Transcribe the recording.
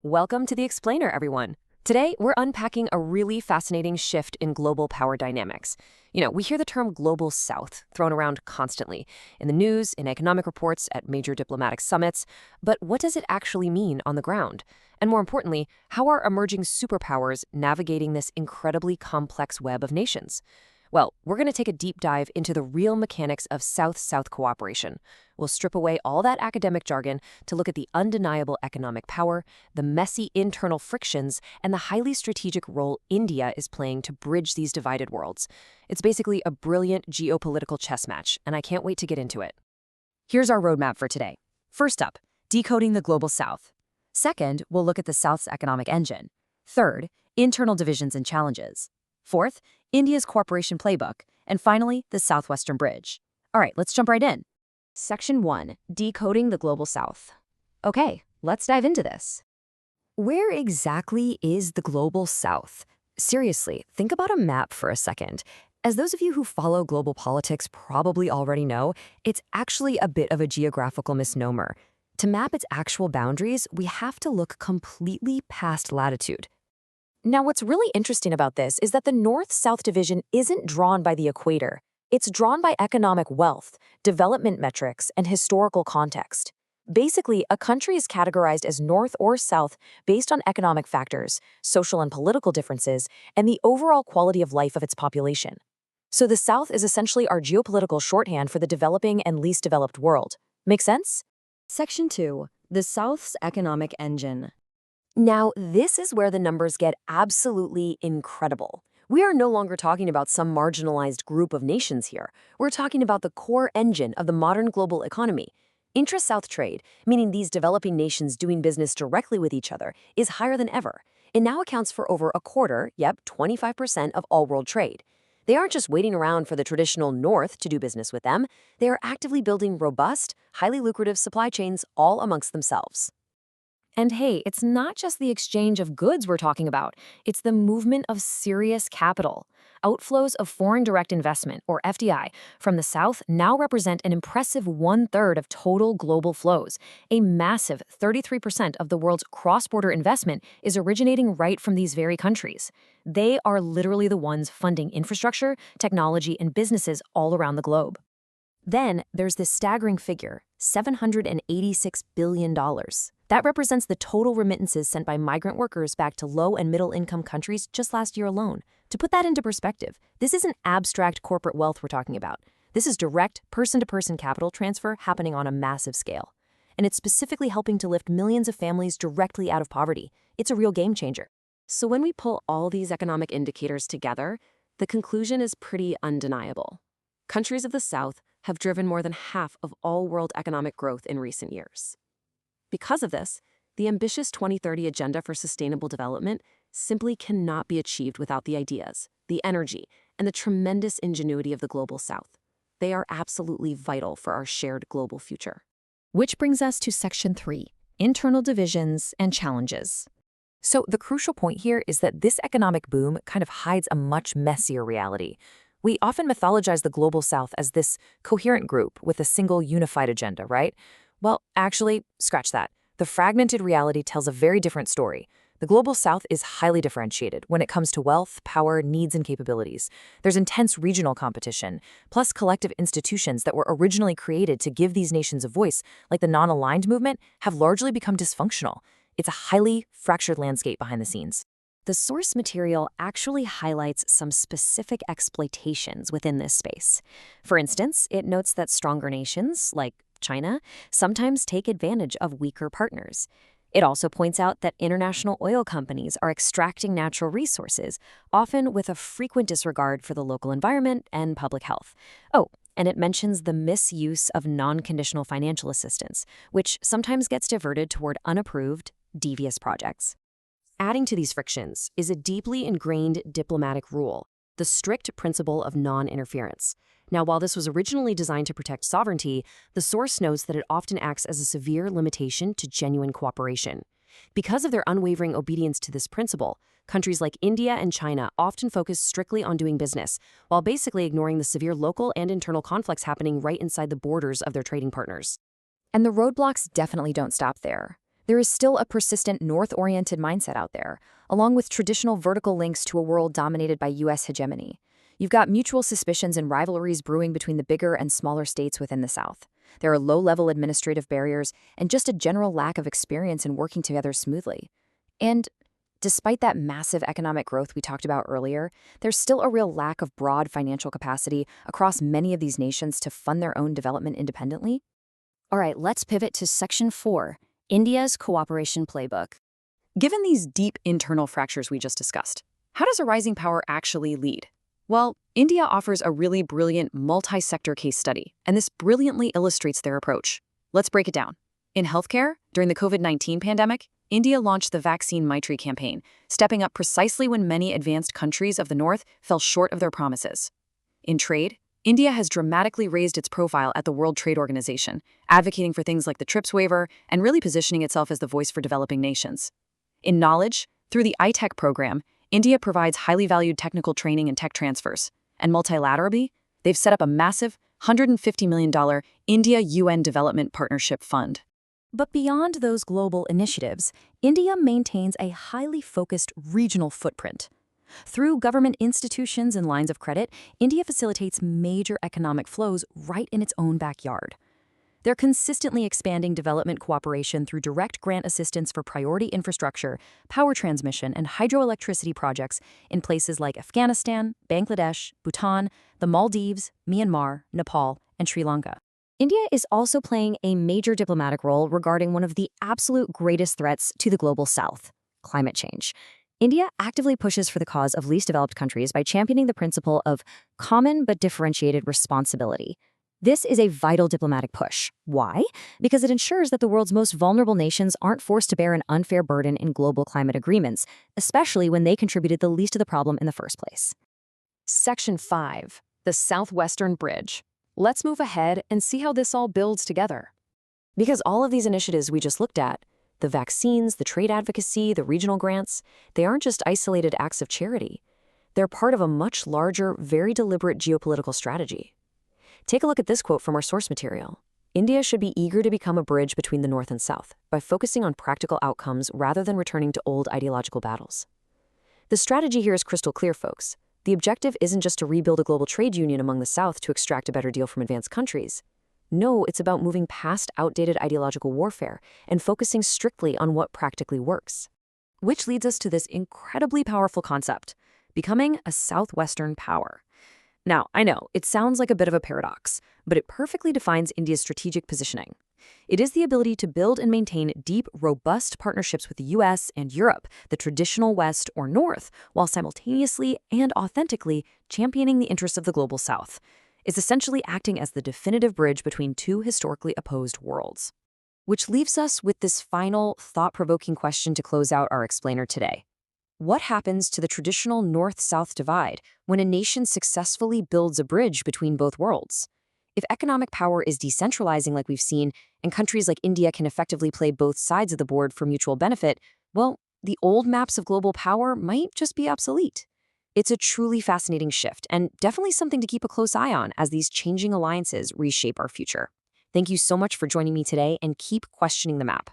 Welcome to the Explainer, everyone. Today, we're unpacking a really fascinating shift in global power dynamics. We hear the term Global South thrown around constantly in the news, in economic reports, at major diplomatic summits. But what does it actually mean on the ground? And more importantly, how are emerging superpowers navigating this incredibly complex web of nations? Well, we're going to take a deep dive into the real mechanics of South-South cooperation. We'll strip away all that academic jargon to look at the undeniable economic power, the messy internal frictions, and the highly strategic role India is playing to bridge these divided worlds. It's basically a brilliant geopolitical chess match, and I can't wait to get into it. Here's our roadmap for today. First up, decoding the Global South. Second, we'll look at the South's economic engine. Third, internal divisions and challenges. Fourth, India's cooperation playbook. And finally, the Southwestern Bridge. All right, let's jump right in. Section 1, Decoding the Global South. Okay, let's dive into this. Where exactly is the Global South? Seriously, think about a map for a second. As those of you who follow global politics probably already know, it's actually a bit of a geographical misnomer. To map its actual boundaries, we have to look completely past latitude. Now, what's really interesting about this is that the North-South division isn't drawn by the equator. It's drawn by economic wealth, development metrics, and historical context. Basically, a country is categorized as North or South based on economic factors, social and political differences, and the overall quality of life of its population. So the South is essentially our geopolitical shorthand for the developing and least developed world. Make sense? Section 2, the South's economic engine. Now, this is where the numbers get absolutely incredible. We are no longer talking about some marginalized group of nations here. We're talking about the core engine of the modern global economy. Intra-South trade, meaning these developing nations doing business directly with each other, is higher than ever. It now accounts for over a quarter, 25% of all world trade. They aren't just waiting around for the traditional North to do business with them. They are actively building robust, highly lucrative supply chains all amongst themselves. And hey, it's not just the exchange of goods we're talking about. It's the movement of serious capital. Outflows of foreign direct investment, or FDI, from the South now represent an impressive 1/3 of total global flows. A massive 33% of the world's cross-border investment is originating right from these very countries. They are literally the ones funding infrastructure, technology, and businesses all around the globe. Then there's this staggering figure, $786 billion. That represents the total remittances sent by migrant workers back to low- and middle-income countries just last year alone. To put that into perspective, this isn't abstract corporate wealth we're talking about. This is direct, person-to-person capital transfer happening on a massive scale. And it's specifically helping to lift millions of families directly out of poverty. It's a real game changer. So when we pull all these economic indicators together, the conclusion is pretty undeniable. Countries of the South have driven more than half of all world economic growth in recent years. Because of this, the ambitious 2030 Agenda for Sustainable Development simply cannot be achieved without the ideas, the energy, and the tremendous ingenuity of the Global South. They are absolutely vital for our shared global future. Which brings us to Section 3, Internal Divisions and Challenges. So the crucial point here is that this economic boom kind of hides a much messier reality. We often mythologize the Global South as this coherent group with a single unified agenda, right? Well, actually, scratch that. The fragmented reality tells a very different story. The Global South is highly differentiated when it comes to wealth, power, needs, and capabilities. There's intense regional competition, plus collective institutions that were originally created to give these nations a voice, like the non-aligned movement, have largely become dysfunctional. It's a highly fractured landscape behind the scenes. The source material actually highlights some specific exploitations within this space. For instance, it notes that stronger nations, like China, sometimes take advantage of weaker partners. It also points out that international oil companies are extracting natural resources, often with a frequent disregard for the local environment and public health. Oh, and it mentions the misuse of non-conditional financial assistance, which sometimes gets diverted toward unapproved, devious projects. Adding to these frictions is a deeply ingrained diplomatic rule, the strict principle of non-interference. Now, while this was originally designed to protect sovereignty, the source notes that it often acts as a severe limitation to genuine cooperation. Because of their unwavering obedience to this principle, countries like India and China often focus strictly on doing business, while basically ignoring the severe local and internal conflicts happening right inside the borders of their trading partners. And the roadblocks definitely don't stop there. there is still a persistent north-oriented mindset out there, along with traditional vertical links to a world dominated by U.S. hegemony. You've got mutual suspicions and rivalries brewing between the bigger and smaller states within the South. There are low-level administrative barriers and just a general lack of experience in working together smoothly. And despite that massive economic growth we talked about earlier, there's still a real lack of broad financial capacity across many of these nations to fund their own development independently. All right, let's pivot to Section 4, India's Cooperation Playbook. Given these deep internal fractures we just discussed, how does a rising power actually lead? Well, India offers a really brilliant multi-sector case study, and this brilliantly illustrates their approach. Let's break it down. In healthcare, during the COVID-19 pandemic, India launched the vaccine Maitri campaign, stepping up precisely when many advanced countries of the North fell short of their promises. In trade, India has dramatically raised its profile at the World Trade Organization, advocating for things like the TRIPS waiver and really positioning itself as the voice for developing nations. In knowledge, through the iTech program, India provides highly valued technical training and tech transfers. And multilaterally, they've set up a massive $150 million India-UN Development Partnership Fund. But beyond those global initiatives, India maintains a highly focused regional footprint. Through government institutions and lines of credit, India facilitates major economic flows right in its own backyard. They're consistently expanding development cooperation through direct grant assistance for priority infrastructure, power transmission, and hydroelectricity projects in places like Afghanistan, Bangladesh, Bhutan, the Maldives, Myanmar, Nepal, and Sri Lanka. India is also playing a major diplomatic role regarding one of the absolute greatest threats to the global South, climate change. India actively pushes for the cause of least developed countries by championing the principle of common but differentiated responsibility. This is a vital diplomatic push. Why? Because it ensures that the world's most vulnerable nations aren't forced to bear an unfair burden in global climate agreements, especially when they contributed the least to the problem in the first place. Section 5, the Southwestern Bridge. Let's move ahead and see how this all builds together. Because all of these initiatives we just looked at, the vaccines, the trade advocacy, the regional grants, they aren't just isolated acts of charity. They're part of a much larger, very deliberate geopolitical strategy. Take a look at this quote from our source material. India should be eager to become a bridge between the North and South by focusing on practical outcomes rather than returning to old ideological battles. The strategy here is crystal clear, folks. The objective isn't just to rebuild a global trade union among the South to extract a better deal from advanced countries. No, it's about moving past outdated ideological warfare and focusing strictly on what practically works. Which leads us to this incredibly powerful concept, becoming a Southwestern power. Now, I know, it sounds like a bit of a paradox, but it perfectly defines India's strategic positioning. It is the ability to build and maintain deep, robust partnerships with the US and Europe, the traditional West or North, while simultaneously and authentically championing the interests of the global South. It's essentially acting as the definitive bridge between two historically opposed worlds. Which leaves us with this final, thought-provoking question to close out our explainer today. What happens to the traditional North-South divide when a nation successfully builds a bridge between both worlds? If economic power is decentralizing like we've seen, and countries like India can effectively play both sides of the board for mutual benefit, well, the old maps of global power might just be obsolete. It's a truly fascinating shift, and definitely something to keep a close eye on as these changing alliances reshape our future. Thank you so much for joining me today, and keep questioning the map.